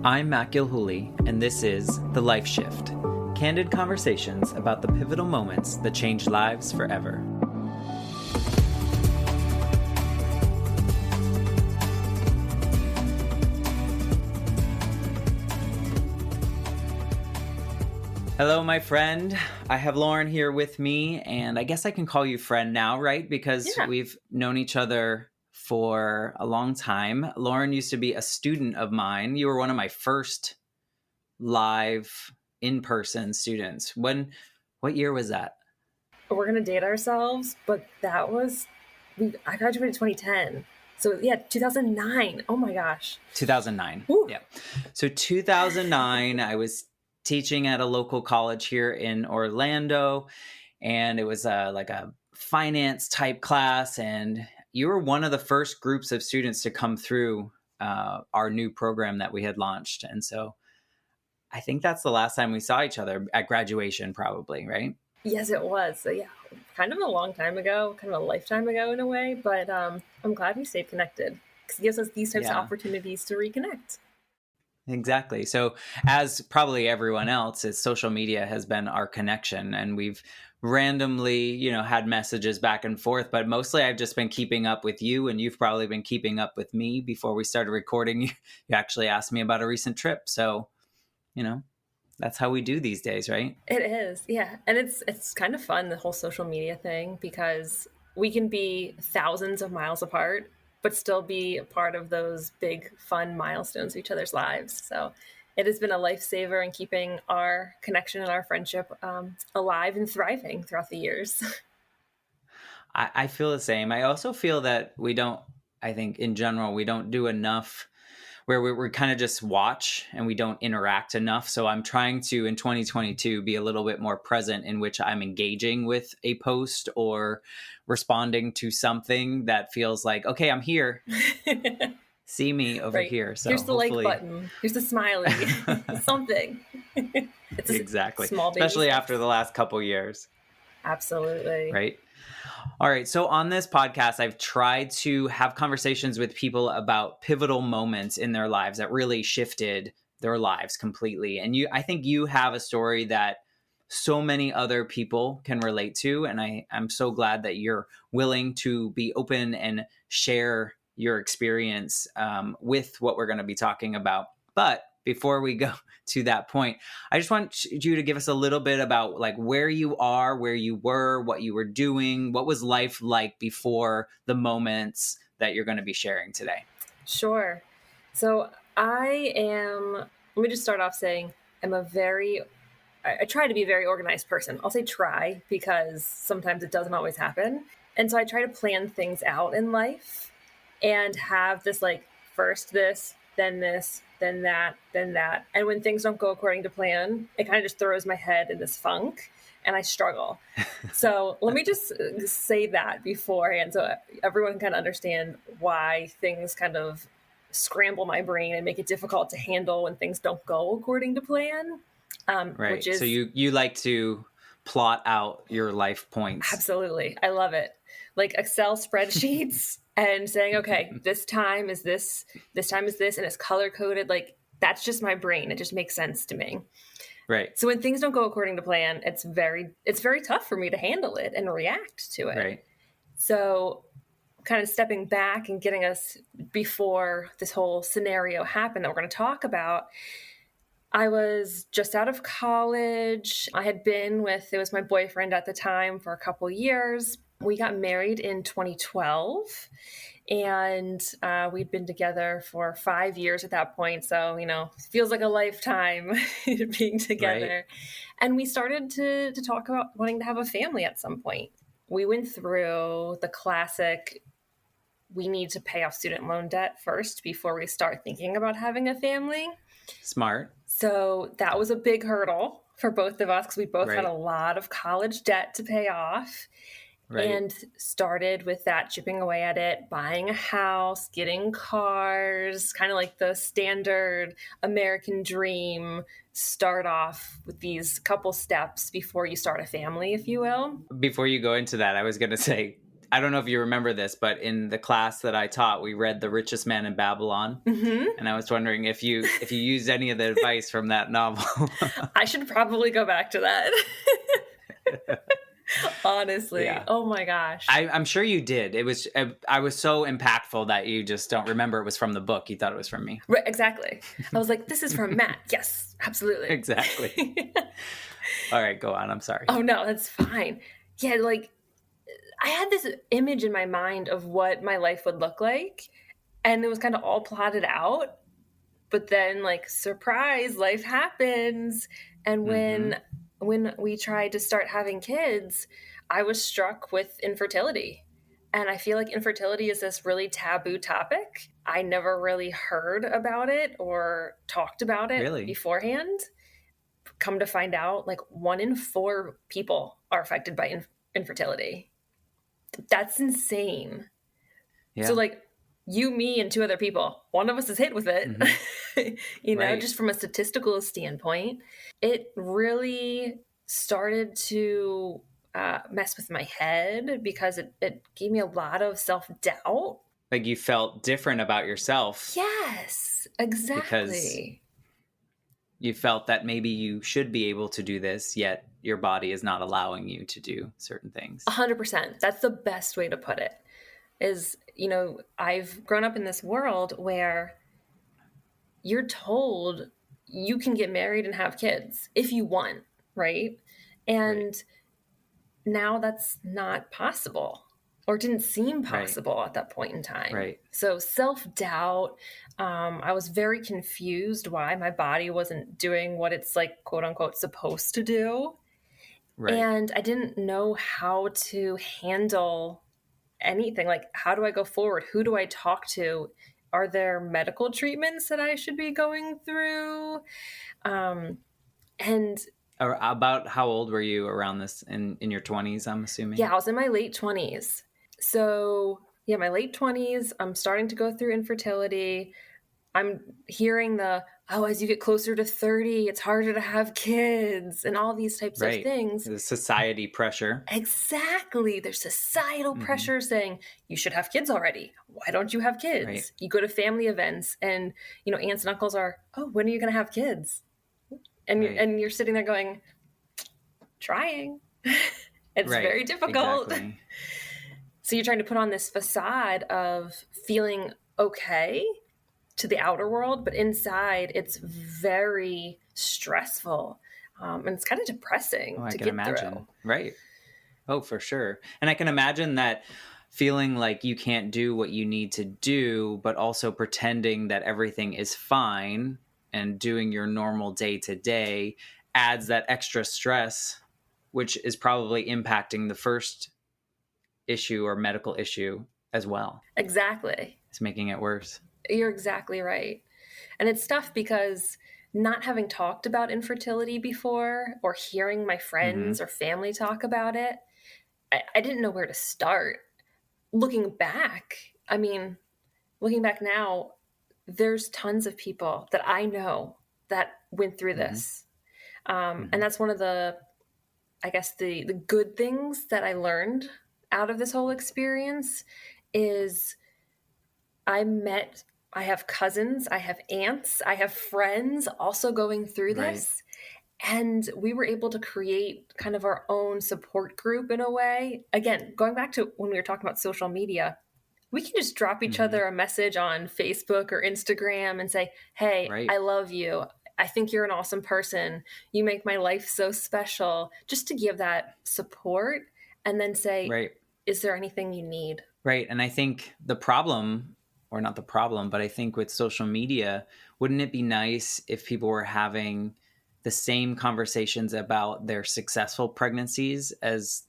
I'm Matt Gilhooly, and this is The Life Shift, candid conversations about the pivotal moments that change lives forever. Hello, my friend. I have Lauren here with me, and I guess I can call you friend now, right? Because we've known each other for a long time. Lauren used to be a student of mine. You were one of my first live in-person students. What year was that? We're going to date ourselves, but I graduated 2010. So yeah, 2009. Oh my gosh. 2009. Woo. Yeah. So 2009, I was teaching at a local college here in Orlando, and it was like a finance type class. And you were one of the first groups of students to come through our new program that we had launched. And so I think that's the last time we saw each other at graduation, probably, right? Yes, it was. So yeah, kind of a long time ago, kind of a lifetime ago in a way, but I'm glad we stayed connected because it gives us these types of opportunities to reconnect. Exactly. So as probably everyone else, social media has been our connection, and we've randomly, had messages back and forth, but mostly I've just been keeping up with you, and you've probably been keeping up with me. Before we started recording, you actually asked me about a recent trip. So, that's how we do these days, right? It is. Yeah. And it's kind of fun, the whole social media thing, because we can be thousands of miles apart, but still be a part of those big, fun milestones of each other's lives. So it has been a lifesaver in keeping our connection and our friendship alive and thriving throughout the years. I feel the same. I also feel that I think in general, we don't do enough where we kind of just watch and we don't interact enough. So I'm trying to, in 2022, be a little bit more present in which I'm engaging with a post or responding to something that feels like, okay, I'm here. See me over here. So here's the like button. Here's the smiley. Something. It's exactly. Small baby especially steps. After the last couple years. Absolutely. Right. All right. So on this podcast, I've tried to have conversations with people about pivotal moments in their lives that really shifted their lives completely. And I think you have a story that so many other people can relate to. And I'm so glad that you're willing to be open and share your experience with what we're going to be talking about. But before we go to that point, I just want you to give us a little bit about like where you are, where you were, what you were doing, what was life like before the moments that you're going to be sharing today. Sure. So let me just start off saying I try to be a very organized person. I'll say try because sometimes it doesn't always happen. And so I try to plan things out in life and have this like first this, then that. And when things don't go according to plan, it kind of just throws my head in this funk and I struggle. So let me just say that beforehand so everyone can kind of understand why things kind of scramble my brain and make it difficult to handle when things don't go according to plan. Right. So you like to plot out your life points. Absolutely. I love it. Like Excel spreadsheets and saying, okay, this time is this time is this, and it's color coded. Like that's just my brain. It just makes sense to me. Right. So when things don't go according to plan, it's very tough for me to handle it and react to it. Right. So kind of stepping back and getting us before this whole scenario happened that we're going to talk about, I was just out of college. I had been it was my boyfriend at the time for a couple years. We got married in 2012 and we'd been together for 5 years at that point. So, it feels like a lifetime being together. Right. And we started to talk about wanting to have a family at some point. We went through the classic, we need to pay off student loan debt first before we start thinking about having a family. Smart. So that was a big hurdle for both of us because we both had a lot of college debt to pay off. Right. And started with that, chipping away at it, buying a house, getting cars, kind of like the standard American dream. Start off with these couple steps before you start a family, if you will. Before you go into that, I was going to say, I don't know if you remember this, but in the class that I taught, we read The Richest Man in Babylon. Mm-hmm. And I was wondering if you used any of the advice from that novel. I should probably go back to that. Honestly. Yeah. Oh my gosh. I'm sure you did. I was so impactful that you just don't remember it was from the book. You thought it was from me. Right, exactly. I was like, this is from Matt. Yes, absolutely. Exactly. All right, go on. I'm sorry. Oh no, that's fine. Yeah, like I had this image in my mind of what my life would look like, and it was kind of all plotted out. But then, like, surprise, life happens. And when we tried to start having kids, I was struck with infertility. And I feel like infertility is this really taboo topic. I never really heard about it or talked about it Really? beforehand. Come to find out, like 1 in 4 people are affected by infertility. That's insane. Yeah. So, like, you, me, and 2 other people, one of us is hit with it. You know, Right. just from a statistical standpoint, it really started to mess with my head because it gave me a lot of self-doubt. Like you felt different about yourself. Yes, Because exactly. you felt that maybe you should be able to do this, yet your body is not allowing you to do certain things. 100%. That's the best way to put it. Is, you know, I've grown up in this world where you're told you can get married and have kids if you want, right? And now that's not possible, or didn't seem possible at that point in time. Right. So self-doubt, I was very confused why my body wasn't doing what it's like, quote unquote, supposed to do. Right. And I didn't know how to handle anything. Like, how do I go forward? Who do I talk to? Are there medical treatments that I should be going through? And Or about how old were you around this in your 20s, I'm assuming? yeah, I was in my late 20s. So, yeah, my late 20s, I'm starting to go through infertility. I'm hearing as you get closer to 30, it's harder to have kids and all these types of things. The society pressure. Exactly. There's societal pressure saying you should have kids already. Why don't you have kids? Right. You go to family events and, you know, aunts and uncles are, oh, when are you going to have kids? And you're sitting there going, trying. It's very difficult. Exactly. So you're trying to put on this facade of feeling okay to the outer world, but inside it's very stressful. And it's kind of depressing to get through. Right. Oh, for sure. And I can imagine that feeling like you can't do what you need to do, but also pretending that everything is fine and doing your normal day to day adds that extra stress, which is probably impacting the first issue or medical issue as well. Exactly. It's making it worse. You're exactly right. And it's tough because not having talked about infertility before or hearing my friends or family talk about it, I didn't know where to start. Looking back now, there's tons of people that I know that went through this. And that's one of the, I guess, the good things that I learned out of this whole experience is I have cousins, I have aunts, I have friends also going through this. And we were able to create kind of our own support group in a way. Again, going back to when we were talking about social media, we can just drop each other a message on Facebook or Instagram and say, hey, I love you. I think you're an awesome person. You make my life so special. Just to give that support and then say, is there anything you need? Right. And I think the problem, or not the problem, but I think with social media, wouldn't it be nice if people were having the same conversations about their successful pregnancies as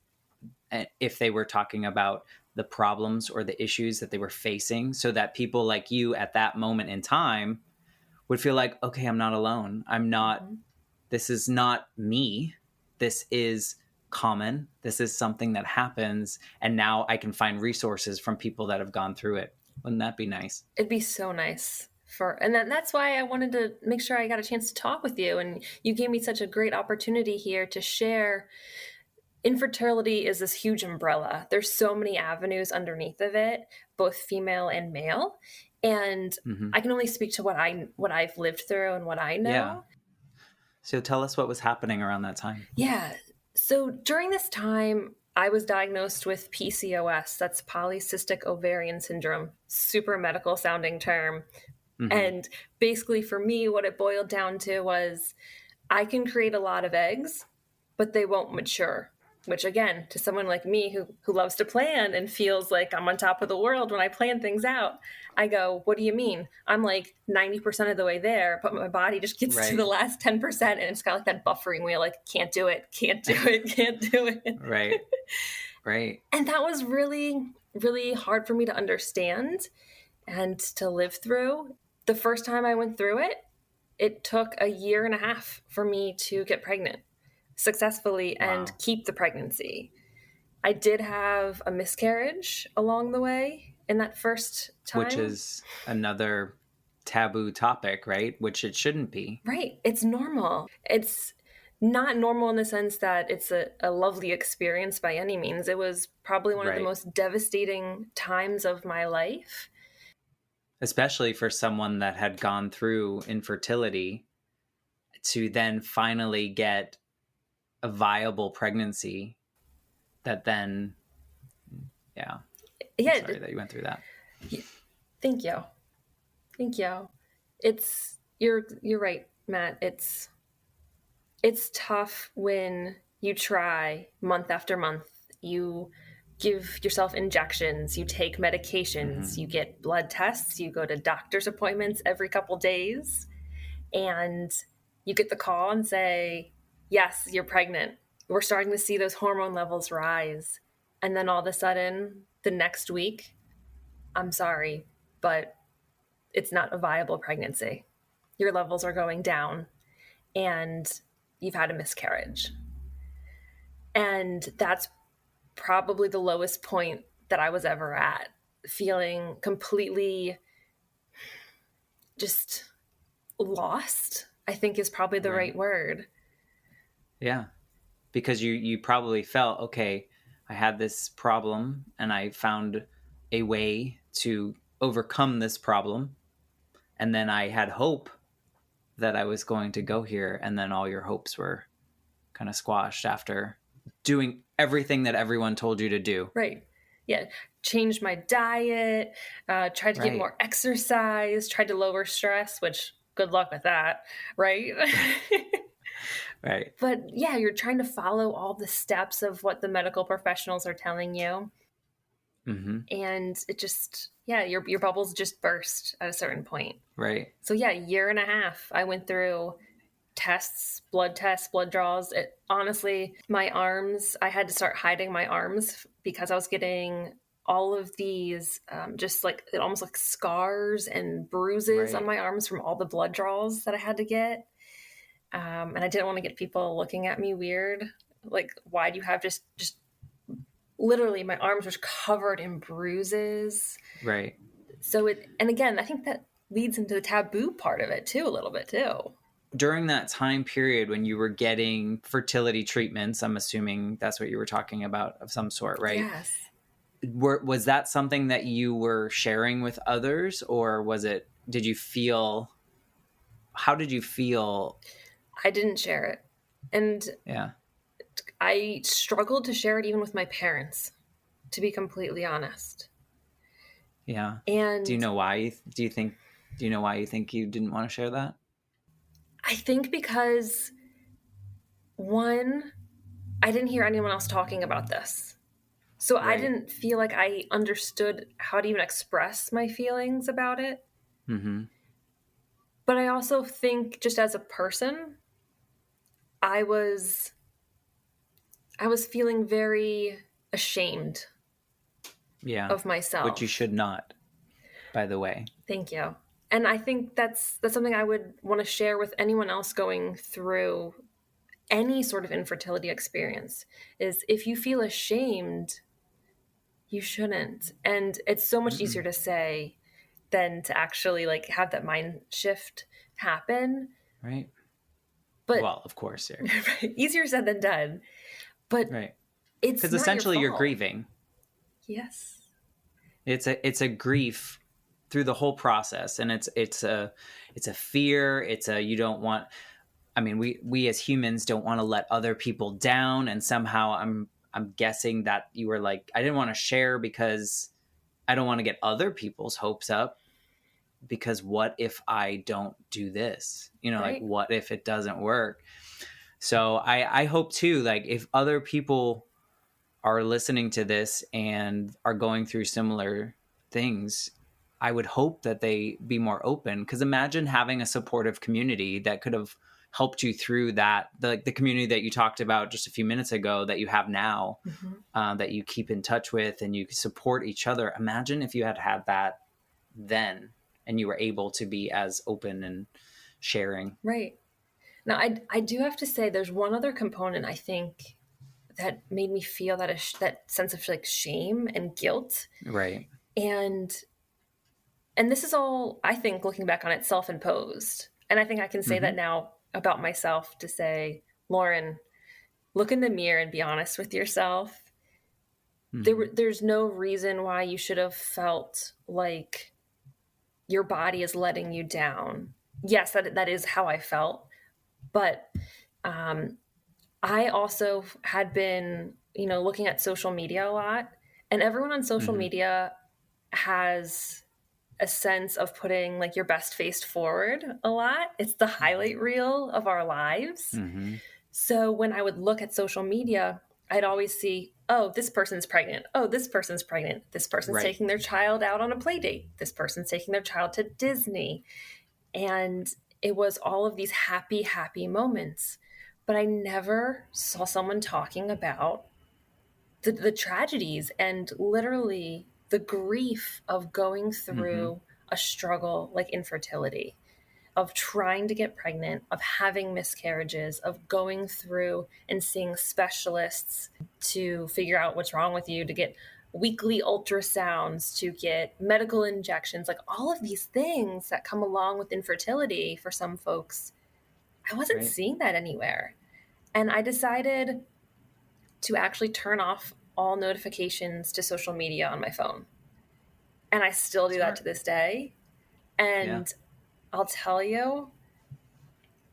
if they were talking about the problems or the issues that they were facing, so that people like you at that moment in time would feel like, okay, I'm not alone. I'm not, this is not me. This is common. This is something that happens. And now I can find resources from people that have gone through it. Wouldn't that be nice? It'd be so nice. And that's why I wanted to make sure I got a chance to talk with you. And you gave me such a great opportunity here to share infertility is this huge umbrella. There's so many avenues underneath of it, both female and male. And Hmm. I can only speak to what I've lived through and what I Yeah. know. So tell us what was happening around that time. Yeah. So during this time, I was diagnosed with PCOS. That's polycystic ovarian syndrome. Super medical sounding term. Hmm. And basically, for me, what it boiled down to was I can create a lot of eggs, but they won't mature. Which, again, to someone like me who loves to plan and feels like I'm on top of the world when I plan things out, I go, what do you mean? I'm like 90% of the way there, but my body just gets to the Right. last 10%, and it's got like that buffering wheel, like, can't do it, can't do it, can't do it. Right. Right. And that was really, really hard for me to understand and to live through. The first time I went through it, it took a year and a half for me to get pregnant successfully and Wow. keep the pregnancy. I did have a miscarriage along the way in that first Which time. is another taboo topic, right? Which it shouldn't be. Right. It's normal. It's not normal in the sense that it's a lovely experience by any means. It was probably one of the Right. most devastating times of my life. Especially for someone that had gone through infertility to then finally get a viable pregnancy that then, yeah, I'm Yeah. sorry that you went through that. Thank you. Thank you. You're right, Matt. It's tough when you try month after month. You give yourself injections, you take medications, Hmm. you get blood tests, you go to doctor's appointments every couple days, and you get the call and say, yes, you're pregnant. We're starting to see those hormone levels rise. And then all of a sudden, the next week, I'm sorry, but it's not a viable pregnancy. Your levels are going down and you've had a miscarriage. And that's probably the lowest point that I was ever at, feeling completely just lost, I think is probably the right Right. word. Yeah. Because you probably felt, okay, I had this problem and I found a way to overcome this problem. And then I had hope that I was going to go here. And then all your hopes were kind of squashed after doing everything that everyone told you to do. Right. Yeah. Changed my diet, tried to get Right. more exercise, tried to lower stress, which good luck with that. Right. Right. But yeah, you're trying to follow all the steps of what the medical professionals are telling you. Hmm. And it just, yeah, your bubbles just burst at a certain point. Right. So yeah, year and a half I went through tests, blood draws. It honestly, my arms, I had to start hiding my arms because I was getting all of these just like it almost like scars and bruises on Right. my arms from all the blood draws that I had to get. And I didn't want to get people looking at me weird. Like, why do you have just literally my arms were covered in bruises. Right. So and again, I think that leads into the taboo part of it too, a little bit too. During that time period when you were getting fertility treatments, I'm assuming that's what you were talking about of some sort, right? Yes. Was that something that you were sharing with others, or did you feel, how did you feel? I didn't share it. And Yeah. I struggled to share it even with my parents, to be completely honest. Yeah. Do you And know why? Do you know why you think you didn't want to share that? I think because, one, I didn't hear anyone else talking about this. So I Right. didn't feel like I understood how to even express my feelings about it. Mm-hmm. But I also think just as a person, I was I was feeling very ashamed Yeah. of Which you myself. should not, by the way. Thank you. And I think that's something I would want to share with anyone else going through any sort of infertility experience is if you feel ashamed, you shouldn't. And it's so much easier Mm-mm. to say than to actually like have that mind shift happen. Right. But Well, of course, yeah. easier said than done. But Right. It's Because not your essentially you're fault. grieving. Yes. It's a grief through the whole process, and it's a fear. It's a you don't want. I mean, we as humans don't want to let other people down, and somehow I'm guessing that you were like, I didn't want to share because I don't want to get other people's hopes up, because what if I don't do this? Like, Right. what if it doesn't work? So I hope too, like, if other people are listening to this and are going through similar things, I would hope that they be more open. Because imagine having a supportive community that could have helped you through that, the community that you talked about just a few minutes ago that you have now, Mhm. that you keep in touch with and you support each other. Imagine if you had had that then and you were able to be as open and sharing. Right. Now, I do have to say, there's one other component I think that made me feel that sense of like shame and guilt, Right. and this is all, I think, looking back on it, self-imposed. And I think I can say Mm-hmm. that now about myself, to say, Lauren, look in the mirror and be honest with yourself. Mm-hmm. There's no reason why you should have felt like your body is letting you down. Yes, that is how I felt, but um, I also had been, looking at social media a lot, and everyone on social Mm-hmm. media has a sense of putting like your best face forward a lot. It's the highlight reel of our lives. Mm-hmm. So when I would look at social media, I'd always see, oh, this person's pregnant. Oh, this person's pregnant. This person's Right. taking their child out on a play date. This person's taking their child to Disney. And it was all of these happy, happy moments. But I never saw someone talking about the tragedies and literally the grief of going Mm-hmm. through a struggle like infertility, of trying to get pregnant, of having miscarriages, of going through and seeing specialists to figure out what's wrong with you, to get weekly ultrasounds, to get medical injections, like all of these things that come along with infertility for some folks. I wasn't Right. seeing that anywhere. And I decided to actually turn off all notifications to social media on my phone. And I still do that to Smart. this day. Yeah. And I'll tell you,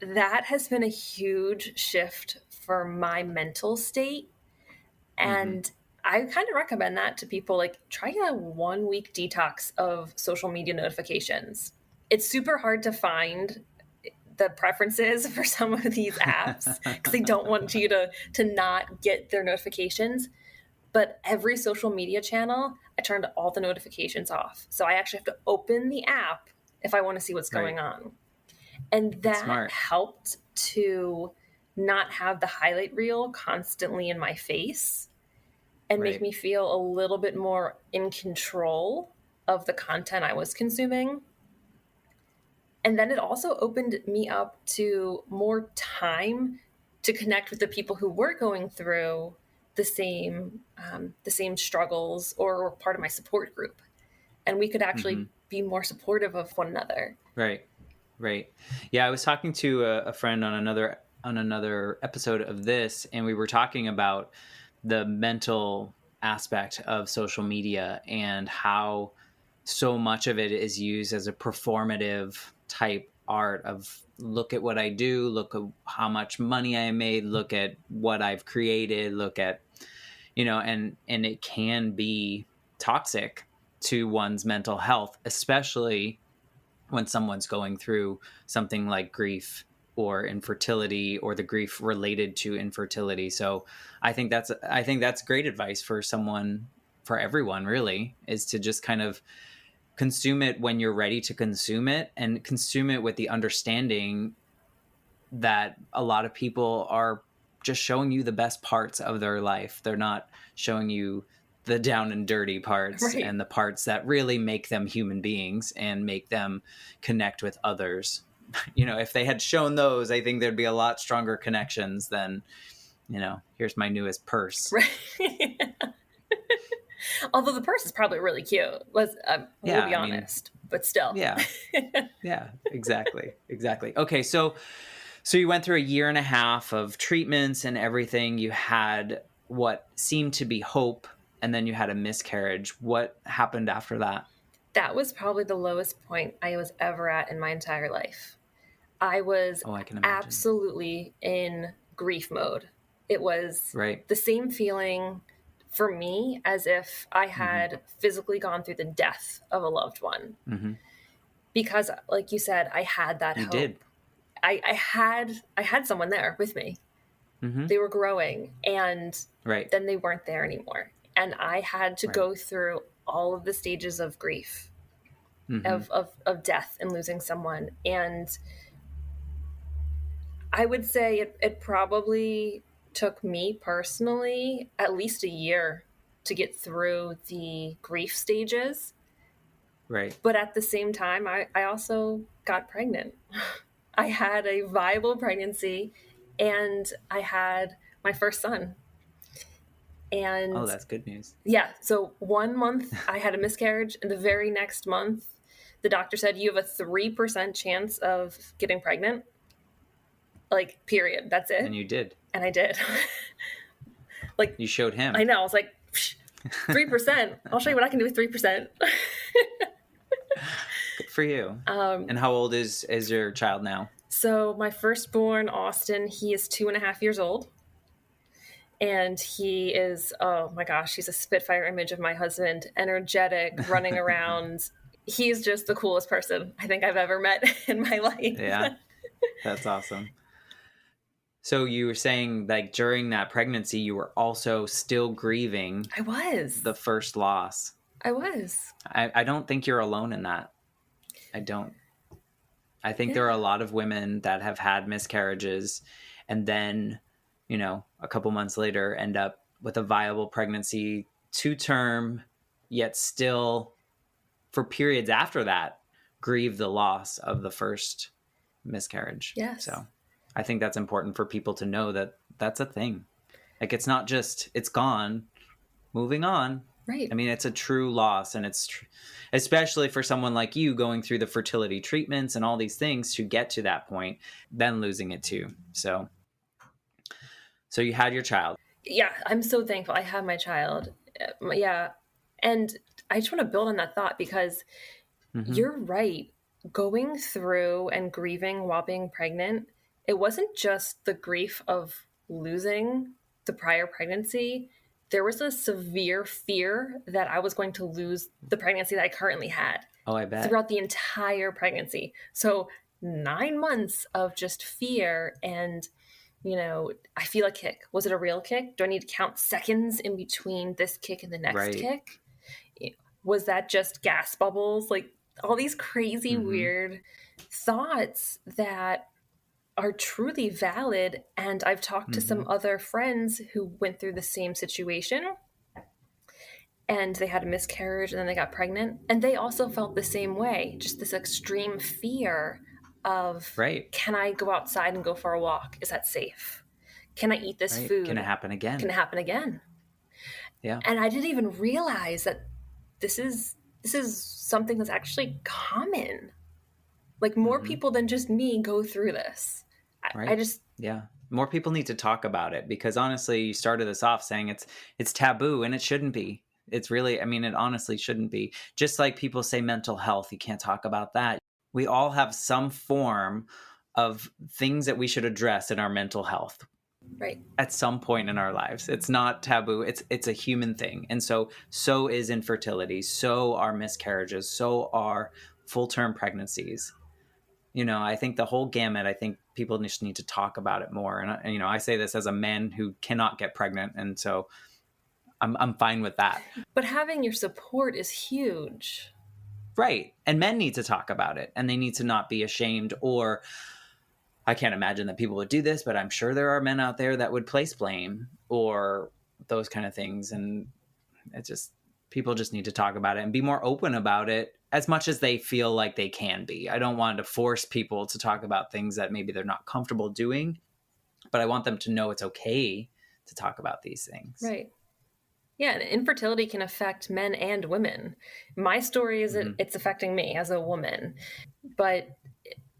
that has been a huge shift for my mental state. Mm-hmm. And I kind of recommend that to people, like, try a 1 week detox of social media notifications. It's super hard to find the preferences for some of these apps because they don't want you to not get their notifications. But every social media channel, I turned all the notifications off. So I actually have to open the app if I want to see what's Right. going on. And That's that smart. helped to not have the highlight reel constantly in my face and make Right. me feel a little bit more in control of the content I was consuming. And then it also opened me up to more time to connect with the people who were going through the same struggles, or were part of my support group, and we could Mm-hmm. actually be more supportive of one another. Right. Right. Yeah, I was talking to a friend on another episode of this, and we were talking about the mental aspect of social media and how so much of it is used as a performative type art of, look at what I do, look at how much money I made, look at what I've created, look at, and it can be toxic to one's mental health, especially when someone's going through something like grief or infertility, or the grief related to infertility. So I think that's great advice for someone, for everyone really, is to just kind of consume it when you're ready to consume it, and consume it with the understanding that a lot of people are just showing you the best parts of their life. They're not showing you the down and dirty parts, Right. and the parts that really make them human beings and make them connect with others. If they had shown those, I think there'd be a lot stronger connections than, here's my newest purse. Right. Although the purse is probably really cute. We'll Yeah, be I mean, honest, but still. yeah, yeah, exactly. Exactly. Okay, so you went through a year and a half of treatments and everything. You had what seemed to be hope, and then you had a miscarriage. What happened after that? That was probably the lowest point I was ever at in my entire life. I was Oh, I can imagine. absolutely in grief mode. It was Right. the same feeling for me as if I Mm-hmm. had physically gone through the death of a loved one. Mm-hmm. Because, like you said, I had that You did. hope. I had someone there with me. Mm-hmm. They were growing, and Right. then they weren't there anymore. And I had to Right. go through all of the stages of grief, Mm-hmm. of death and losing someone. And I would say it probably took me personally at least a year to get through the grief stages. Right. But at the same time, I also got pregnant. I had a viable pregnancy, and I had my first son. Oh, And that's good news. yeah, so 1 month I had a miscarriage, and the very next month, the doctor said, you have a 3% chance of getting pregnant. Like, period. That's And it. you did. And I did. Like, You showed I him. know. I was like, 3%. I'll show you what I can do with 3%. Good for you. And how old is your child now? So my firstborn, Austin, he is 2.5 years old. And he is, oh my gosh, he's a spitfire image of my husband, energetic, running around. He's just the coolest person I think I've ever met in my life. Yeah, that's awesome. So you were saying like during that pregnancy, you were also still grieving I was. the first loss. I was. I don't think you're alone in that. I don't. I think there are a lot of women that have had miscarriages and then, a couple months later end up with a viable pregnancy to term, yet still for periods after that grieve the loss of the first miscarriage. Yes. So I think that's important for people to know that that's a thing. Like it's not just, it's gone, moving on. Right. I mean, it's a true loss, and it's especially for someone like you going through the fertility treatments and all these things to get to that point, then losing it too. So you had your child. Yeah, I'm so thankful I have my child. Yeah. And I just want to build on that thought because Mm-hmm. you're right. Going through and grieving while being pregnant, it wasn't just the grief of losing the prior pregnancy. There was a severe fear that I was going to lose the pregnancy that I currently had. Oh, I bet. Throughout the entire pregnancy. So 9 months of just fear and, I feel a kick. Was it a real kick? Do I need to count seconds in between this kick and the next Right. kick? Was that just gas bubbles? Like all these crazy, Mm-hmm. weird thoughts that are truly valid. And I've talked to some other friends who went through the same situation and they had a miscarriage and then they got pregnant. And they also felt the same way, just this extreme fear of, Right. Can I go outside and go for a walk? Is that safe? Can I eat this Right. food? Can it happen again? Can it happen again? Yeah. And I didn't even realize that this is something that's actually common. Like more people than just me go through this. Right. Yeah. More people need to talk about it because honestly, you started this off saying it's taboo and it shouldn't be. It's really, I mean, it honestly shouldn't be. Just like people say mental health, you can't talk about that. We all have some form of things that we should address in our mental health. Right. At some point in our lives. It's not taboo. It's a human thing. And so is infertility. So are miscarriages. So are full-term pregnancies. I think the whole gamut, I think people just need to talk about it more. And I say this as a man who cannot get pregnant. And so I'm fine with that. But having your support is huge. Right. And men need to talk about it and they need to not be ashamed or I can't imagine that people would do this, but I'm sure there are men out there that would place blame or those kind of things. And people just need to talk about it and be more open about it as much as they feel like they can be. I don't want to force people to talk about things that maybe they're not comfortable doing, but I want them to know it's okay to talk about these things. Right. Yeah, and infertility can affect men and women. My story is it's affecting me as a woman, but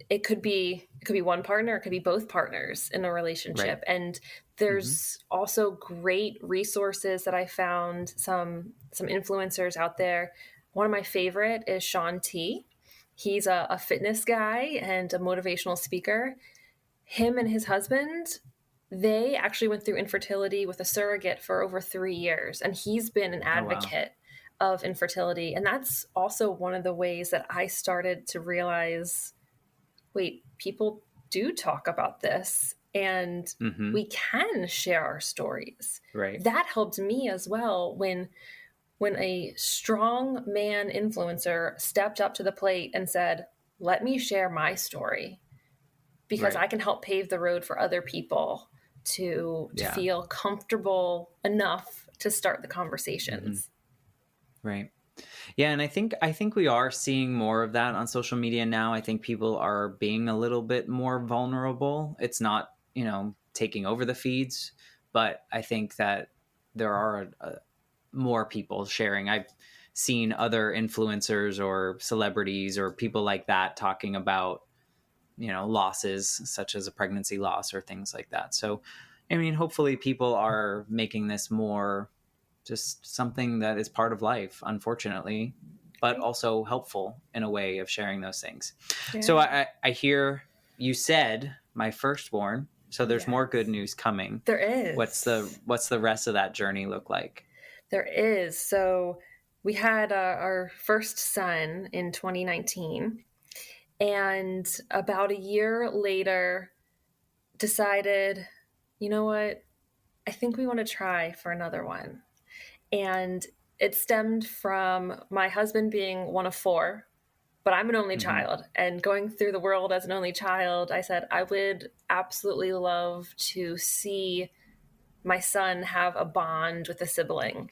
it could be It could be one partner, it could be both partners in a Right. relationship. And Mm-hmm. there's also great resources that I found, some influencers out there. One of my favorite is Sean T. He's a fitness guy and a motivational speaker. Him and his husband, they actually went through infertility with a surrogate for over 3 years. And he's been an Oh, wow. advocate of infertility. And that's also one of the ways that I started to realize, wait, people do talk about this and Mm-hmm. we can share our stories. Right. That helped me as well when a strong man influencer stepped up to the plate and said, "Let me share my story because Right. I can help pave the road for other people to Yeah. feel comfortable enough to start the Mm-hmm. conversations." Right. Yeah, and I think we are seeing more of that on social media now. I think people are being a little bit more vulnerable. It's not, taking over the feeds, but I think that there are more people sharing. I've seen other influencers or celebrities or people like that talking about, losses such as a pregnancy loss or things like that. So, I mean, hopefully people are making this more just something that is part of life, unfortunately, but Right. also helpful in a way of sharing those things. So Yeah. I hear you said my firstborn. So there's more good Yes. news coming. There What's is. the rest of that journey look like? There is. So we had our first son in 2019, and about a year later, decided, you know what? I think we want to try for another one. And it stemmed from my husband being one of four, but I'm an only Mm-hmm. child. And going through the world as an only child, I said, I would absolutely love to see my son have a bond with a sibling.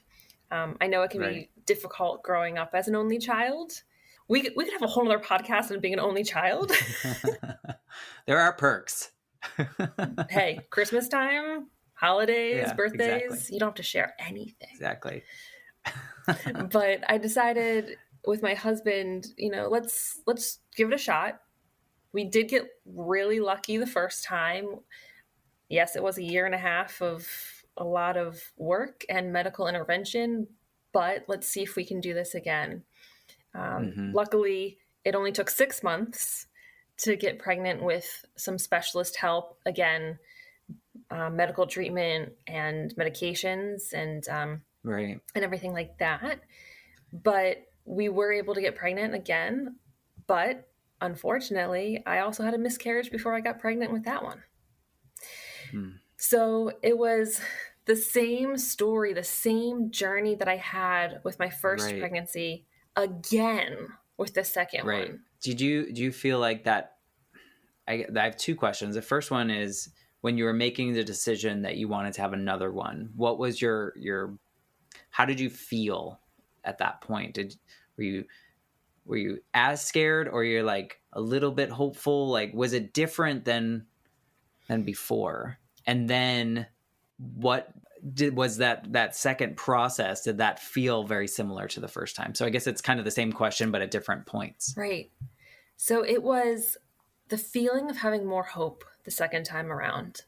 I know it can Right. be difficult growing up as an only child. We could have a whole other podcast on being an only child. There are perks. Hey, Christmas time, holidays, Yeah, exactly. birthdays, you don't have to share anything. Exactly. But I decided with my husband, let's give it a shot. We did get really lucky the first time. Yes, it was a year and a half of a lot of work and medical intervention, but let's see if we can do this again. Mm-hmm. Luckily, it only took 6 months to get pregnant with some specialist help. Again, medical treatment and medications Right. and everything like that. But we were able to get pregnant again. But unfortunately, I also had a miscarriage before I got pregnant with that one. Mm. So it was the same story, the same journey that I had with my first Right. pregnancy again with the second Right. one. Do you feel like that? I have two questions. The first one is when you were making the decision that you wanted to have another one, what was your how did you feel at that point? Were you were you as scared, or you're like a little bit hopeful? Like, was it different than before? And then what was that second process? Did that feel very similar to the first time? So I guess it's kind of the same question, but at different points. Right. So it was the feeling of having more hope the second time around.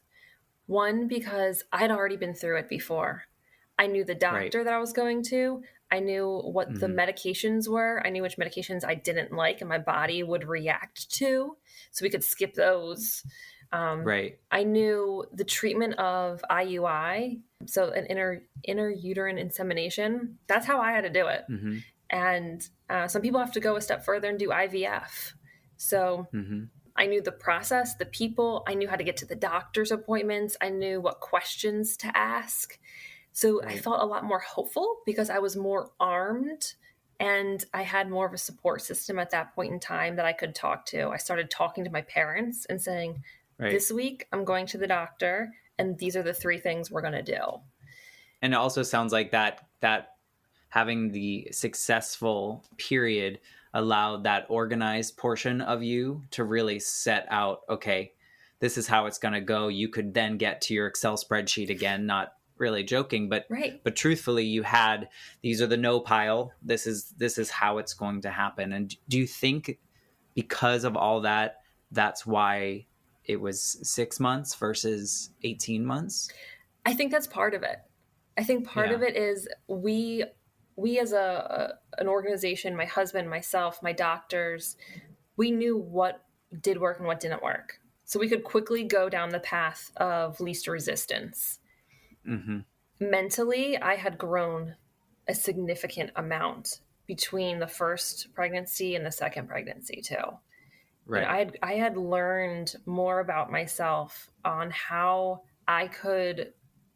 One, because I'd already been through it before. I knew the Right. doctor that I was going to. I knew what the Mm-hmm. medications were. I knew which medications I didn't like and my body would react to. So we could skip those. Right. I knew the treatment of IUI, so an inner uterine insemination. That's how I had to do it. Mm-hmm. And some people have to go a step further and do IVF. So Mm-hmm. I knew the process, the people, I knew how to get to the doctor's appointments, I knew what questions to ask. So I Right. felt a lot more hopeful because I was more armed and I had more of a support system at that point in time that I could talk to. I started talking to my parents and saying, Right. this week I'm going to the doctor and these are the three things we're going to do. And it also sounds like that having the successful period allowed that organized portion of you to really set out, okay, this is how it's going to go. You could then get to your Excel spreadsheet again, not really joking, but Right. truthfully, you had, these are the no pile. This is how it's going to happen. And do you think because of all that, that's why it was 6 months versus 18 months. I think that's part of it. I think part of Yeah. it is we as an organization, my husband, myself, my doctors, we knew what did work and what didn't work. So we could quickly go down the path of least resistance. Mm-hmm. Mentally, I had grown a significant amount between the first pregnancy and the second pregnancy too. You know, Right. I had learned more about myself on how I could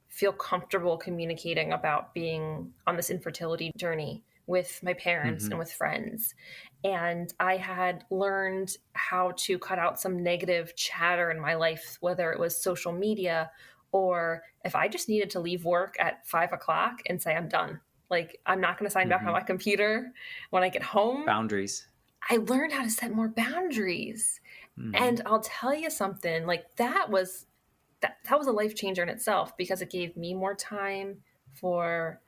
feel comfortable communicating about being on this infertility journey with my parents Mm-hmm. and with friends. And I had learned how to cut out some negative chatter in my life, whether it was social media or if I just needed to leave work at 5 o'clock and say, I'm done. Like, I'm not going to sign back on Mm-hmm. my computer when I get home. Boundaries. I learned how to set more boundaries. Mm-hmm. And I'll tell you something, like that was a life changer in itself because it gave me more time for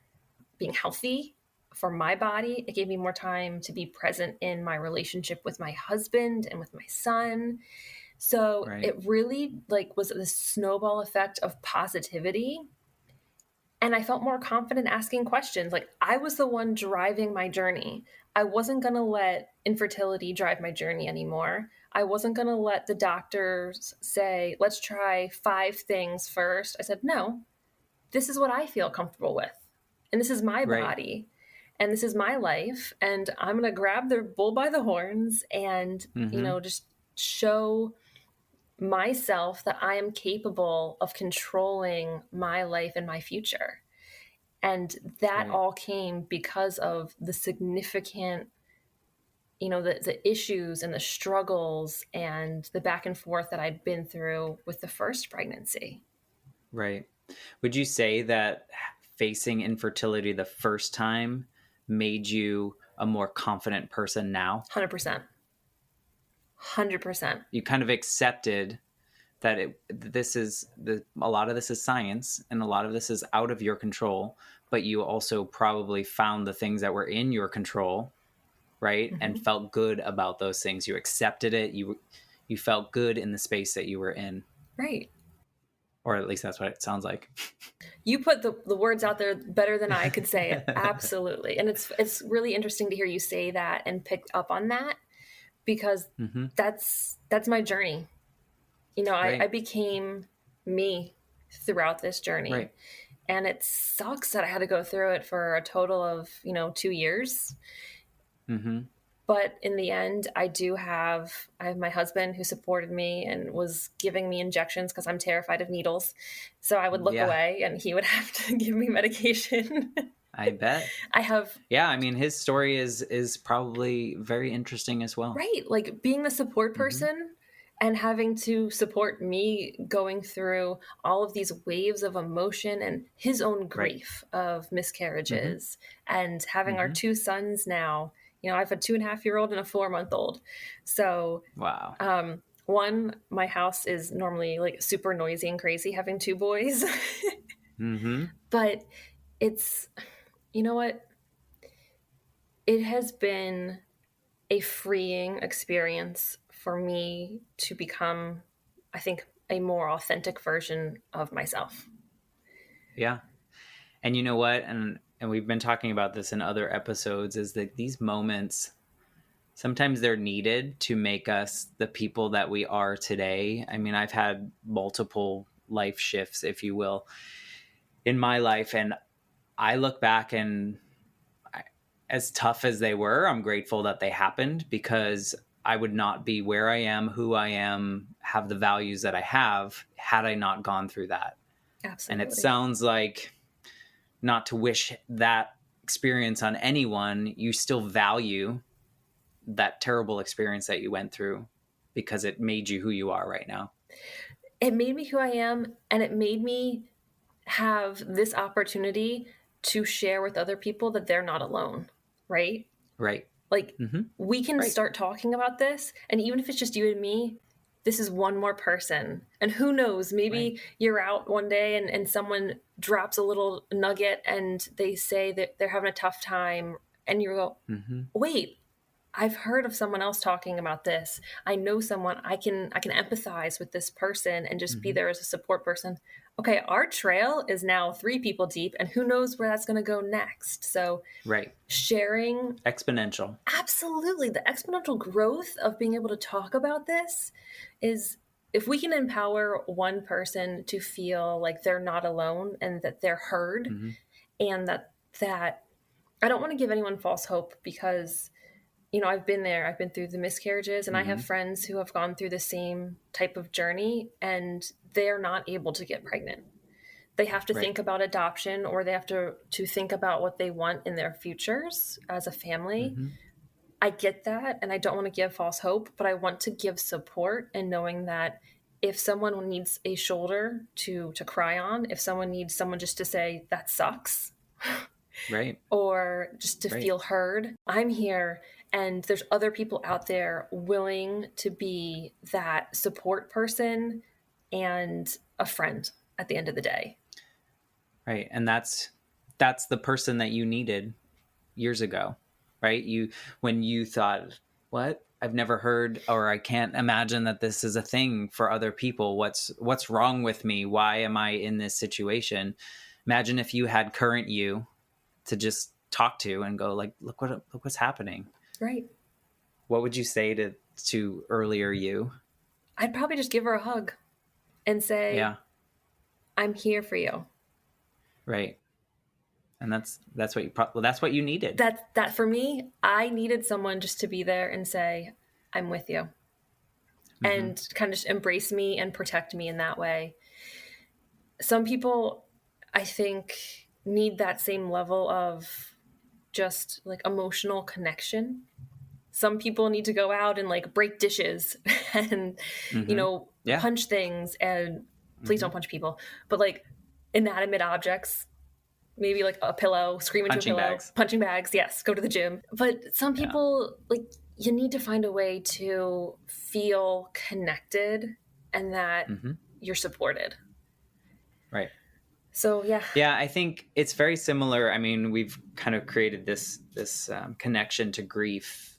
being healthy for my body. It gave me more time to be present in my relationship with my husband and with my son. So Right. it really like was this snowball effect of positivity. And I felt more confident asking questions. Like I was the one driving my journey. I wasn't going to let infertility drive my journey anymore. I wasn't going to let the doctors say, let's try 5 things first. I said, no, this is what I feel comfortable with. And this is my Right. body. And this is my life. And I'm going to grab the bull by the horns and, Mm-hmm. just show myself that I am capable of controlling my life and my future. And that Right. all came because of the significant, the issues and the struggles and the back and forth that I'd been through with the first pregnancy. Right. Would you say that facing infertility the first time made you a more confident person now? 100%. 100%. You kind of accepted that a lot of this is science and a lot of this is out of your control, but you also probably found the things that were in your control, right? And Mm-hmm. felt good about those things. You accepted it. You felt good in the space that you were in, Right. or at least that's what it sounds like. You put the words out there better than I could say it. Absolutely. And it's really interesting to hear you say that and pick up on that because Mm-hmm. that's my journey. I Right. became me throughout this journey. Right. And it sucks that I had to go through it for a total of, 2 years. Mm-hmm. But in the end, I have my husband who supported me and was giving me injections because I'm terrified of needles. So I would look Yeah, away and he would have to give me medication. I bet. I have Yeah, I mean, his story is probably very interesting as well. Right. Like being the support Mm-hmm. person and having to support me going through all of these waves of emotion and his own Right. grief of Mm-hmm. miscarriages and having our Mm-hmm. 2 sons now. I have a 2.5-year-old and a 4-month-old. So, Wow. my house is normally like super noisy and crazy having 2 boys, Mm-hmm. but it's, you know what? It has been a freeing experience for me to become, I think, a more authentic version of myself. Yeah. And you know what? And we've been talking about this in other episodes, is that these moments sometimes they're needed to make us the people that we are today. I mean, I've had multiple life shifts, if you will, in my life, and I look back and as tough as they were, I'm grateful that they happened because I would not be where I am, who I am, have the values that I have had I not gone through that. And it Absolutely. sounds like, not to wish that experience on anyone, you still value that terrible experience that you went through because it made you who you are right now. It made me who I am, and it made me have this opportunity to share with other people that they're not alone, right? Right. Like, Mm-hmm. we can Right. start talking about this, and even if it's just you and me, this is one more person. And who knows, Right. maybe you're out one day and someone drops a little nugget and they say that they're having a tough time, and you go, Mm-hmm. wait, I've heard of someone else talking about this. I know someone, I can empathize with this person and just be Hmm. there as a support person. Okay, our trail is now 3 people deep, and who knows where that's going to go next. So Right. sharing, Exponential. absolutely, the exponential growth of being able to talk about this is, if we can empower one person to feel like they're not alone and that they're heard, Hmm. and that I don't want to give anyone false hope, because I've been there. I've been through the miscarriages, and I have Hmm. friends who have gone through the same type of journey, and they're not able to get pregnant. They have to Right. think about adoption, or they have to think about what they want in their futures as a family. Hmm. I get that, and I don't want to give false hope, but I want to give support, and knowing that if someone needs a shoulder to cry on, if someone needs someone just to say that sucks, Right. or just to Right. feel heard, I'm here, and there's other people out there willing to be that support person and a friend at the end of the day. Right. And that's the person that you needed years ago, right? When you thought, what? I've never heard, or I can't imagine that this is a thing for other people. What's wrong with me? Why am I in this situation? Imagine if you had current you to just talk to and go like, look what's happening. Right. What would you say to earlier you? I'd probably just give her a hug and say, Yeah. I'm here for you. Right. And that's what that's what you needed. That for me, I needed someone just to be there and say, I'm with you, Hmm. and kind of just embrace me and protect me in that way. Some people, I think, need that same level of just like emotional connection. Some people need to go out and like break dishes and, Hmm. Yeah. punch things, and please Hmm. don't punch people, but like inanimate objects, maybe like a pillow, scream into a Punching pillow, bags. punching bags, yes, go to the gym. But some Yeah. people, like, you need to find a way to feel connected and that Hmm. you're supported. Right. So, yeah. Yeah, I think it's very similar. I mean, we've kind of created this connection to grief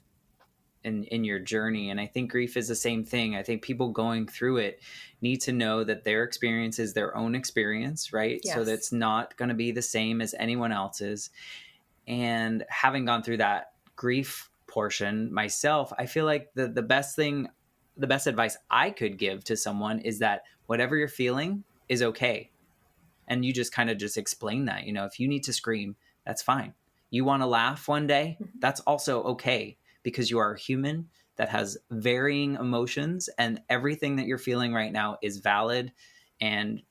in your journey, and I think grief is the same thing. I think people going through it need to know that their experience is their own experience, right? So Yes. that's not going to be the same as anyone else's. And having gone through that grief portion myself, I feel like the best advice I could give to someone is that whatever you're feeling is okay. And you just kind of just explain that, if you need to scream, that's fine. You want to laugh one day, Mhm. that's also okay, because you are a human that has varying emotions, and everything that you're feeling right now is valid, and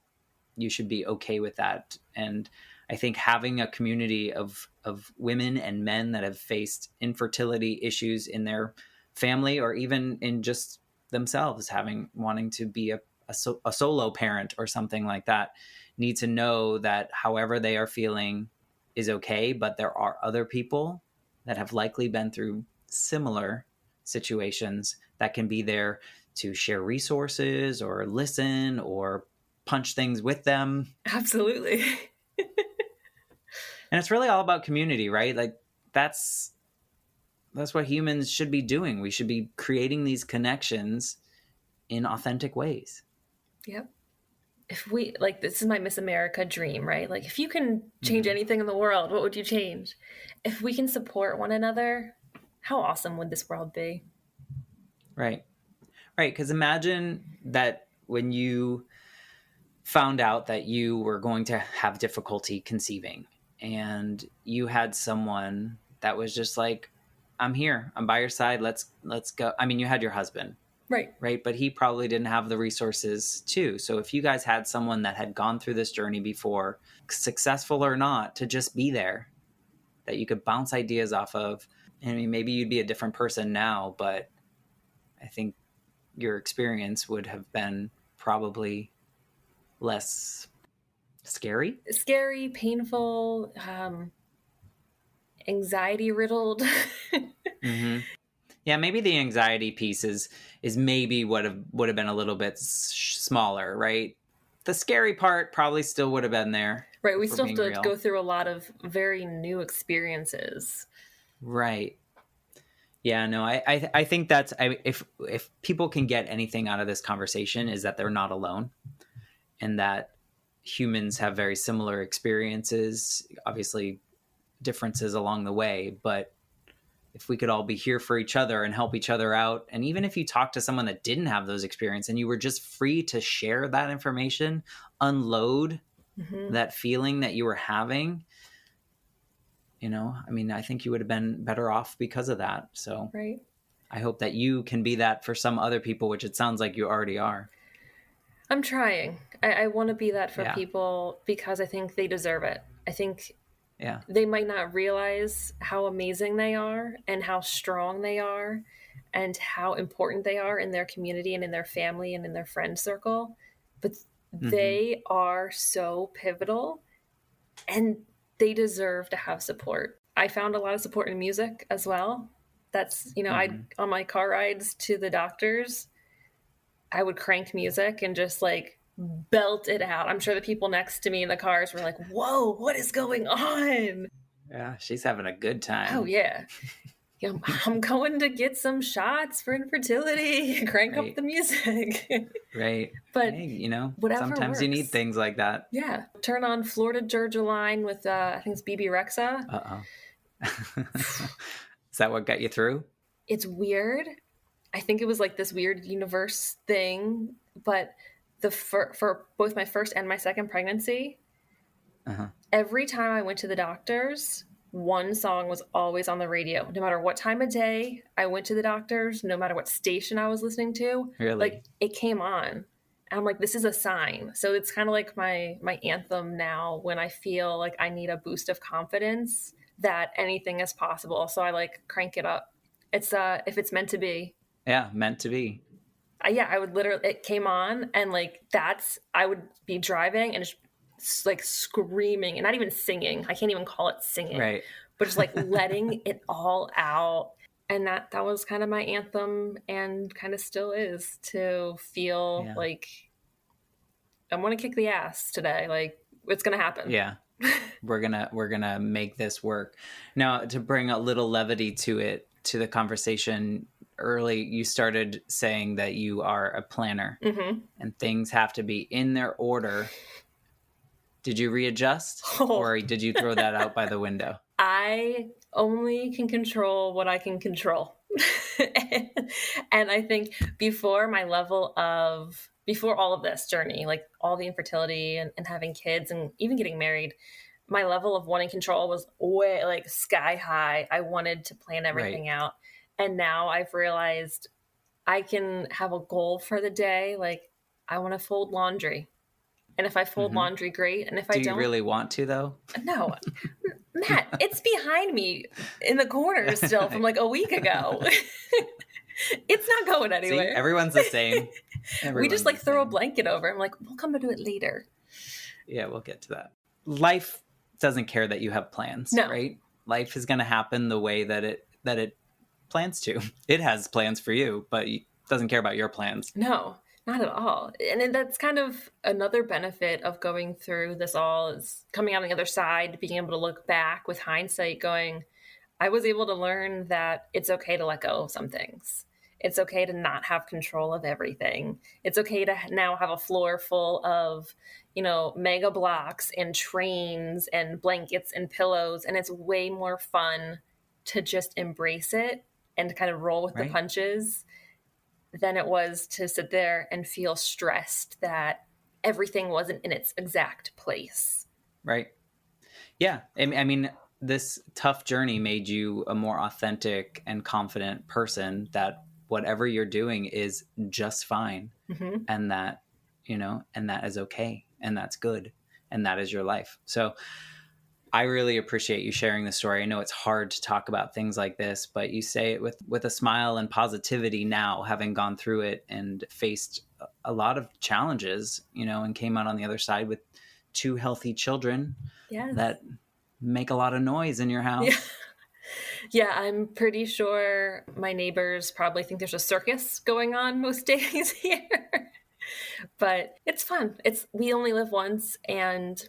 you should be okay with that. And I think having a community of women and men that have faced infertility issues in their family, or even in just themselves, wanting to be a solo parent or something like that, need to know that however they are feeling is okay, but there are other people that have likely been through similar situations that can be there to share resources or listen or punch things with them. Absolutely. And it's really all about community, right? Like that's that's what humans should be doing. We should be creating these connections in authentic ways. Yep. If we, like, this is my Miss America dream, right? Like, if you can change Hmm. anything in the world, what would you change? If we can support one another, how awesome would this world be? Right. Right. Because imagine that when you found out that you were going to have difficulty conceiving, and you had someone that was just like, I'm here, I'm by your side, let's go. I mean, you had your husband, Right. right? But he probably didn't have the resources too. So if you guys had someone that had gone through this journey before, successful or not, to just be there, that you could bounce ideas off of. I mean, maybe you'd be a different person now, but I think your experience would have been probably less scary. Scary, painful, anxiety riddled. Hmm. Yeah, maybe the anxiety piece is maybe would have been a little bit smaller, right? The scary part probably still would have been there, Right. We if we're still have being to go real. through a lot of very new experiences. Right. Yeah, no, I think if people can get anything out of this conversation is that they're not alone, and that humans have very similar experiences, obviously differences along the way, but if we could all be here for each other and help each other out, and even if you talk to someone that didn't have those experiences and you were just free to share that information, unload Mm-hmm. that feeling that you were having, I mean, I think you would have been better off because of that. So Right. I hope that you can be that for some other people, which it sounds like you already are. I'm trying. I want to be that for Yeah. people because I think they deserve it. I think Yeah. they might not realize how amazing they are and how strong they are and how important they are in their community and in their family and in their friend circle. But Mm-hmm. they are so pivotal and they deserve to have support. I found a lot of support in music as well. That's, I Mm-hmm. on my car rides to the doctors, I would crank music and just like belt it out. I'm sure the people next to me in the cars were like, "Whoa, what is going on?" Yeah. She's having a good Oh time. yeah. I'm going to get some shots for infertility. Crank up Right. the music. Right. But Hey, whatever sometimes you need works. things like that. Yeah. Turn on Florida Georgia Line with I think it's BB Rexa. Uh-oh. Is that what got you through? It's weird. I think it was like this weird universe thing, but for both my first and my second pregnancy, Uh-huh. every time I went to the doctors, one song was always on the radio. No matter what time of day I went to the doctors, no matter what station I was listening to, like Really? it came on. And I'm like, this is a sign. So it's kind of like my anthem now when I feel like I need a boost of confidence that anything is possible. So I like crank it up. It's if it's meant to be. Yeah, meant to be. Yeah, I would literally, it came on and like I would be driving and just like screaming and not even singing. I can't even call it singing, Right. but just like letting it all out. And that was kind of my anthem and kind of still is to feel Yeah. like I want to kick the ass today. Like it's going to happen. Yeah. We're gonna make this work. Now, to bring a little levity to the conversation, early you started saying that you are a planner Mm-hmm. and things have to be in their order. Did you readjust Oh, or did you throw that out by the window? I only can control what I can control. And I think before all of this journey, like all the infertility and having kids and even getting married, my level of wanting control was way like sky high. I wanted to plan Right. everything out. And now I've realized I can have a goal for the day. Like I want to fold laundry. And if I fold Mm-hmm. laundry, great. And if I Do you don't, really want to though? no. Matt, it's behind me in the corner still from like a week ago. It's not going See, anywhere. everyone's the same. We just Everyone's like the throw a same. blanket over. I'm like, we'll come to it later. Yeah, we'll get to that. Life doesn't care that you have plans, No, right? Life is going to happen the way that it plans to. It has plans for you, but it doesn't care about your plans. no, not at all. And then that's kind of another benefit of going through this all is coming out on the other side, being able to look back with hindsight, going, I was able to learn that it's okay to let go of some things. It's okay to not have control of everything. It's okay to now have a floor full of, mega blocks and trains and blankets and pillows. And it's way more fun to just embrace it and kind of roll with the Right? punches than it was to sit there and feel stressed that everything wasn't in its exact place. Right. Yeah. I mean, this tough journey made you a more authentic and confident person that whatever you're doing is just fine, Mm-hmm. and and that is okay, and that's good, and that is your life. So I really appreciate you sharing the story. I know it's hard to talk about things like this, but you say it with a smile and positivity now, having gone through it and faced a lot of challenges, and came out on the other side with two healthy children Yes. that make a lot of noise in your Yeah. house. Yeah, I'm pretty sure my neighbors probably think there's a circus going on most days here. But it's fun. We only live once and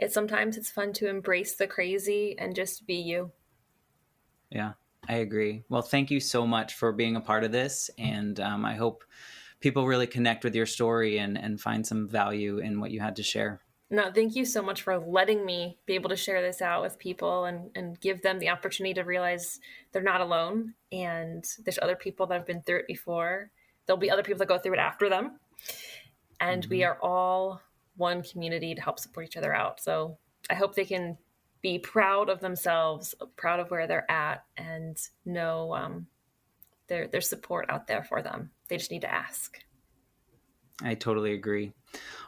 sometimes it's fun to embrace the crazy and just be you. Yeah. I agree. Well, thank you so much for being a part of this. And I hope people really connect with your story and find some value in what you had to share. No, thank you so much for letting me be able to share this out with people and give them the opportunity to realize they're not alone. And there's other people that have been through it before. There'll be other people that go through it after them. And we are all one community to help support each other out. So I hope they can be proud of themselves, proud of where they're at, and know there's support out there for them. They just need to ask. I totally agree.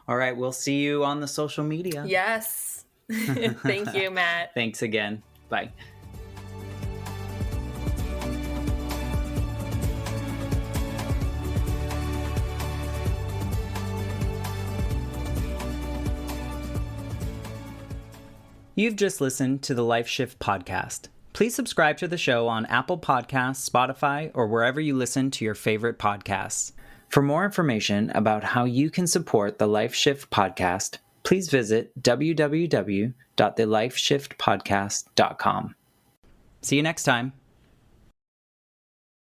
All right. We'll see you on the social media. Yes. Thank you, Matt. Thanks again. Bye. You've just listened to the Life Shift podcast. Please subscribe to the show on Apple Podcasts, Spotify, or wherever you listen to your favorite podcasts. For more information about how you can support the Life Shift podcast, please visit www.thelifeshiftpodcast.com. See you next time.